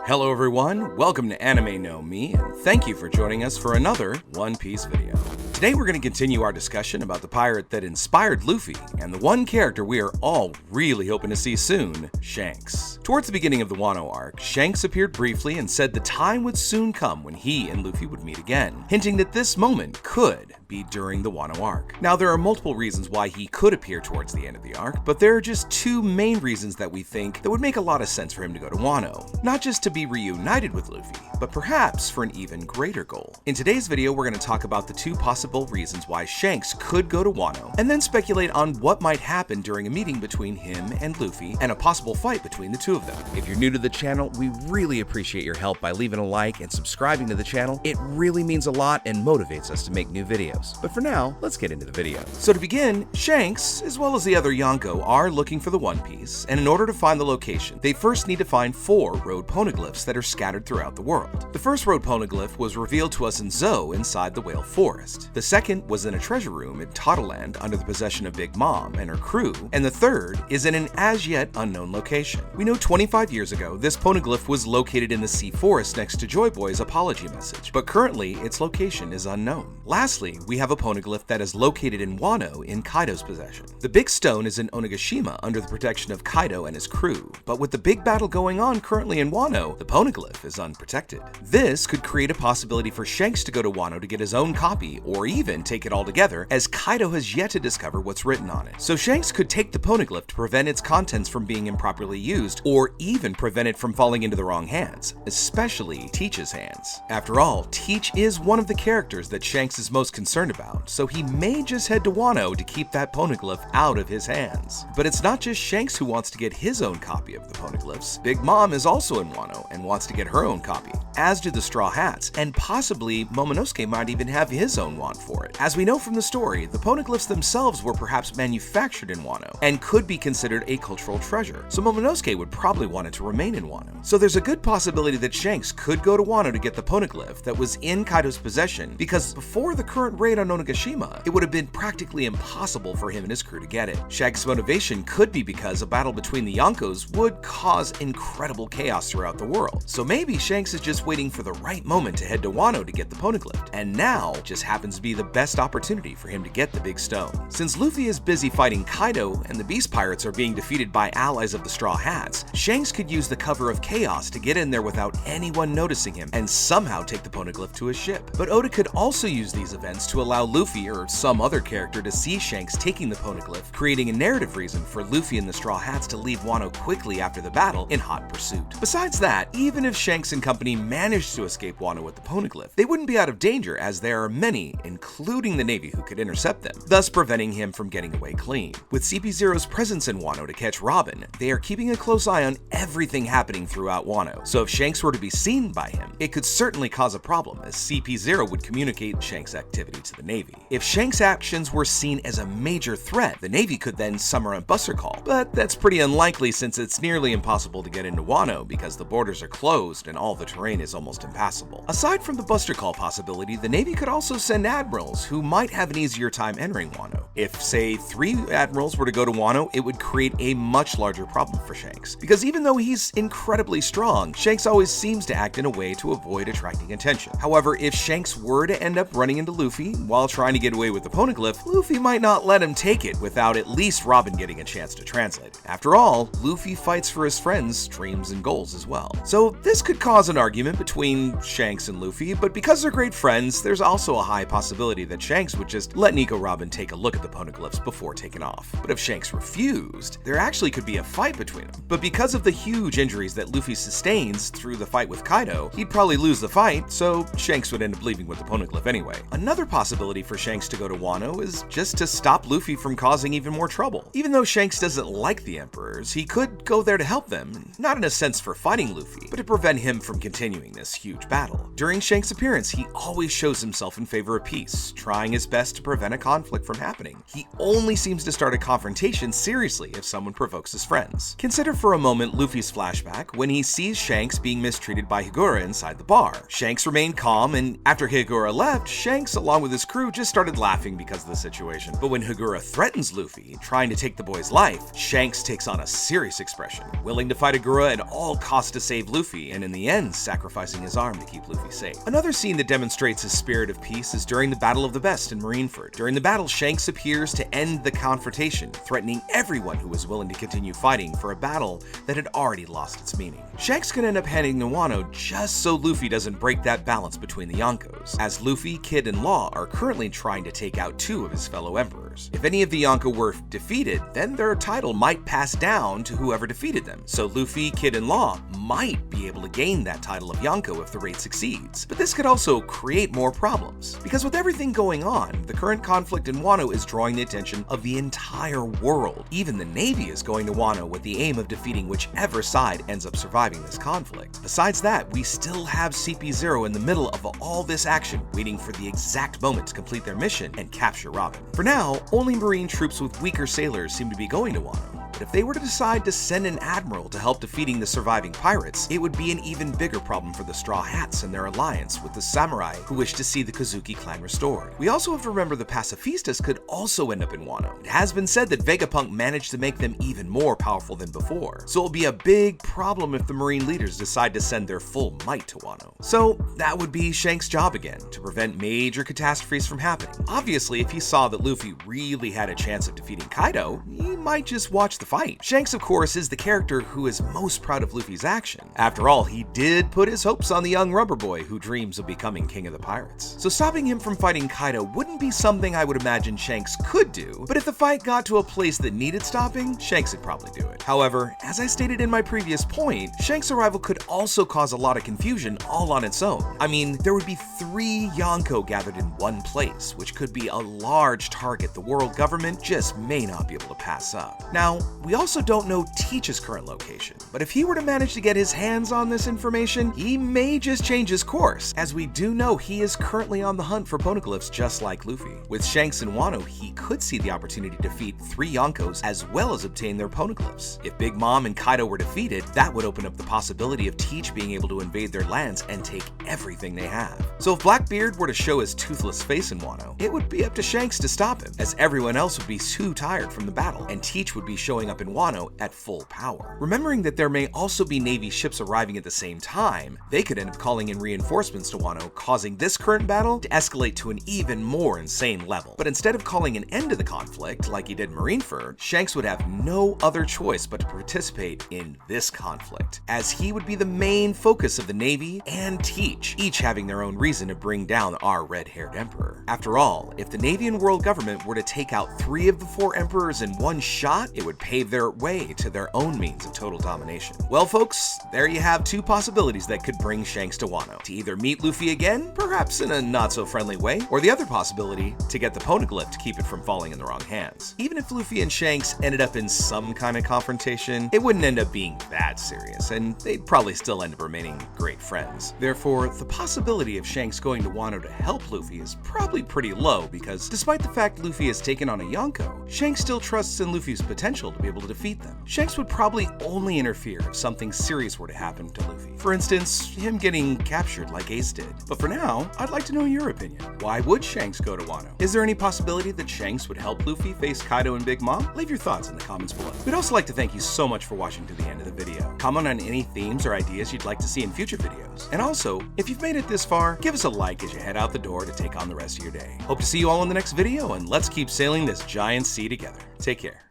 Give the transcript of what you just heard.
Hello everyone, welcome to Anime No Me, and thank you for joining us for another One Piece video. Today we're going to continue our discussion about the pirate that inspired Luffy, and the one character we are all really hoping to see soon, Shanks. Towards the beginning of the Wano arc, Shanks appeared briefly and said the time would soon come when he and Luffy would meet again, hinting that this moment could be during the Wano arc. Now there are multiple reasons why he could appear towards the end of the arc, but there are just two main reasons that we think that would make a lot of sense for him to go to Wano. Not just to be reunited with Luffy, but perhaps for an even greater goal. In today's video, we're going to talk about the two possible reasons why Shanks could go to Wano, and then speculate on what might happen during a meeting between him and Luffy, and a possible fight between the two of them. If you're new to the channel, we really appreciate your help by leaving a like and subscribing to the channel. It really means a lot and motivates us to make new videos. But for now, let's get into the video. So to begin, Shanks, as well as the other Yonko, are looking for the One Piece, and in order to find the location, they first need to find 4 road poneglyphs that are scattered throughout the world. The first road poneglyph was revealed to us in Zou inside the Whale Forest. The second was in a treasure room in Tottleland under the possession of Big Mom and her crew, and the third is in an as-yet unknown location. We know 25 years ago, this poneglyph was located in the Sea Forest next to Joy Boy's apology message, but currently its location is unknown. Lastly, we have a poneglyph that is located in Wano in Kaido's possession. The big stone is in Onigashima under the protection of Kaido and his crew, but with the big battle going on currently in Wano, the poneglyph is unprotected. This could create a possibility for Shanks to go to Wano to get his own copy, or even take it all together, as Kaido has yet to discover what's written on it. So Shanks could take the poneglyph to prevent its contents from being improperly used, or even prevent it from falling into the wrong hands, especially Teach's hands. After all, Teach is one of the characters that Shanks is most concerned about, so he may just head to Wano to keep that poneglyph out of his hands. But it's not just Shanks who wants to get his own copy of the poneglyphs. Big Mom is also in Wano and wants to get her own copy, as do the Straw Hats, and possibly Momonosuke might even have his own wand for it. As we know from the story, the poneglyphs themselves were perhaps manufactured in Wano, and could be considered a cultural treasure, so Momonosuke would probably want it to remain in Wano. So there's a good possibility that Shanks could go to Wano to get the poneglyph that was in Kaido's possession, because before the current raid on Onigashima, it would have been practically impossible for him and his crew to get it. Shanks' motivation could be because a battle between the Yonkos would cause incredible chaos throughout the world, so maybe Shanks is just waiting for the right moment to head to Wano to get the poneglyph, and now just happens to be the best opportunity for him to get the big stone. Since Luffy is busy fighting Kaido and the Beast Pirates are being defeated by allies of the Straw Hats, Shanks could use the cover of chaos to get in there without anyone noticing him and somehow take the poneglyph to his ship. But Oda could also use these events to allow Luffy or some other character to see Shanks taking the poneglyph, creating a narrative reason for Luffy and the Straw Hats to leave Wano quickly after the battle in hot pursuit. Besides that, even if Shanks and company managed to escape Wano with the poneglyph, they wouldn't be out of danger, as there are many, including the Navy, who could intercept them, thus preventing him from getting away clean. With CP0's presence in Wano to catch Robin, they are keeping a close eye on everything happening throughout Wano, so if Shanks were to be seen by him, it could certainly cause a problem, as CP0 would communicate Shanks' activity to the Navy. If Shanks' actions were seen as a major threat, the Navy could then summon a buster call, but that's pretty unlikely since it's nearly impossible to get into Wano because the borders are closed and all the terrain is almost impassable. Aside from the buster call possibility, the Navy could also send admirals who might have an easier time entering Wano. If, say, 3 admirals were to go to Wano, it would create a much larger problem for Shanks, because even though he's incredibly strong, Shanks always seems to act in a way to avoid attracting attention. However, if Shanks were to end up running into Luffy while trying to get away with the poneglyph, Luffy might not let him take it without at least Robin getting a chance to translate it. After all, Luffy fights for his friends' dreams and goals as well. So this could cause an argument between Shanks and Luffy, but because they're great friends, there's also a high possibility that Shanks would just let Nico Robin take a look at the poneglyphs before taking off. But if Shanks refused, there actually could be a fight between them. But because of the huge injuries that Luffy sustains through the fight with Kaido, he'd probably lose the fight, so Shanks would end up leaving with the poneglyph anyway. Another possibility for Shanks to go to Wano is just to stop Luffy from causing even more trouble. Even though Shanks doesn't like the Emperors, he could go there to help them, not in a sense for fighting Luffy, but to prevent him from continuing continuing this huge battle. During Shanks' appearance, he always shows himself in favor of peace, trying his best to prevent a conflict from happening. He only seems to start a confrontation seriously if someone provokes his friends. Consider for a moment Luffy's flashback when he sees Shanks being mistreated by Higura inside the bar. Shanks remained calm, and after Higura left, Shanks, along with his crew, just started laughing because of the situation. But when Higura threatens Luffy, trying to take the boy's life, Shanks takes on a serious expression, willing to fight Higura at all costs to save Luffy, and in the end, sacrificing his arm to keep Luffy safe. Another scene that demonstrates his spirit of peace is during the Battle of the Best in Marineford. During the battle, Shanks appears to end the confrontation, threatening everyone who was willing to continue fighting for a battle that had already lost its meaning. Shanks can end up heading to Wano just so Luffy doesn't break that balance between the Yonkos, as Luffy, Kid, and Law are currently trying to take out 2 of his fellow emperors. If any of the Yonko were defeated, then their title might pass down to whoever defeated them, so Luffy, Kid, and Law might be able to gain that title of Yonko if the raid succeeds. But this could also create more problems, because with everything going on, the current conflict in Wano is drawing the attention of the entire world. Even the Navy is going to Wano with the aim of defeating whichever side ends up surviving this conflict. Besides that, we still have CP0 in the middle of all this action, waiting for the exact moment to complete their mission and capture Robin. For now, only Marine troops with weaker sailors seem to be going to Wano. But if they were to decide to send an admiral to help defeating the surviving pirates, it would be an even bigger problem for the Straw Hats and their alliance with the samurai who wish to see the Kozuki clan restored. We also have to remember the pacifistas could also end up in Wano. It has been said that Vegapunk managed to make them even more powerful than before, so it'll be a big problem if the Marine leaders decide to send their full might to Wano. So that would be Shanks' job again, to prevent major catastrophes from happening. Obviously, if he saw that Luffy really had a chance of defeating Kaido, he might just watch the fight. Shanks, of course, is the character who is most proud of Luffy's action. After all, he did put his hopes on the young rubber boy who dreams of becoming king of the pirates. So stopping him from fighting Kaido wouldn't be something I would imagine Shanks could do, but if the fight got to a place that needed stopping, Shanks would probably do it. However, as I stated in my previous point, Shanks' arrival could also cause a lot of confusion all on its own. I mean, there would be 3 Yonko gathered in one place, which could be a large target the world government just may not be able to pass up. Now, we also don't know Teach's current location, but if he were to manage to get his hands on this information, he may just change his course, as we do know he is currently on the hunt for poneglyphs just like Luffy. With Shanks in Wano, he could see the opportunity to defeat 3 Yonkos as well as obtain their poneglyphs. If Big Mom and Kaido were defeated, that would open up the possibility of Teach being able to invade their lands and take everything they have. So if Blackbeard were to show his toothless face in Wano, it would be up to Shanks to stop him, as everyone else would be too tired from the battle, and Teach would be showing up in Wano at full power. Remembering that there may also be Navy ships arriving at the same time, they could end up calling in reinforcements to Wano, causing this current battle to escalate to an even more insane level. But instead of calling an end to the conflict, like he did in Marineford, Shanks would have no other choice but to participate in this conflict, as he would be the main focus of the Navy and Teach, each having their own reason to bring down our red-haired emperor. After all, if the Navy and world government were to take out 3 of the 4 emperors in one shot, it would pave their way to their own means of total domination. Well folks, there you have 2 possibilities that could bring Shanks to Wano. To either meet Luffy again, perhaps in a not-so-friendly way, or the other possibility, to get the poneglyph to keep it from falling in the wrong hands. Even if Luffy and Shanks ended up in some kind of confrontation, it wouldn't end up being that serious, and they'd probably still end up remaining great friends. Therefore, the possibility of Shanks going to Wano to help Luffy is probably pretty low, because despite the fact Luffy has taken on a Yonko, Shanks still trusts in Luffy's potential to be able to defeat them. Shanks would probably only interfere if something serious were to happen to Luffy. For instance, him getting captured like Ace did. But for now, I'd like to know your opinion. Why would Shanks go to Wano? Is there any possibility that Shanks would help Luffy face Kaido and Big Mom? Leave your thoughts in the comments below. We'd also like to thank you so much for watching to the end of the video. Comment on any themes or ideas you'd like to see in future videos. And also, if you've made it this far, give us a like as you head out the door to take on the rest of your day. Hope to see you all in the next video, and let's keep sailing this giant sea together. Take care.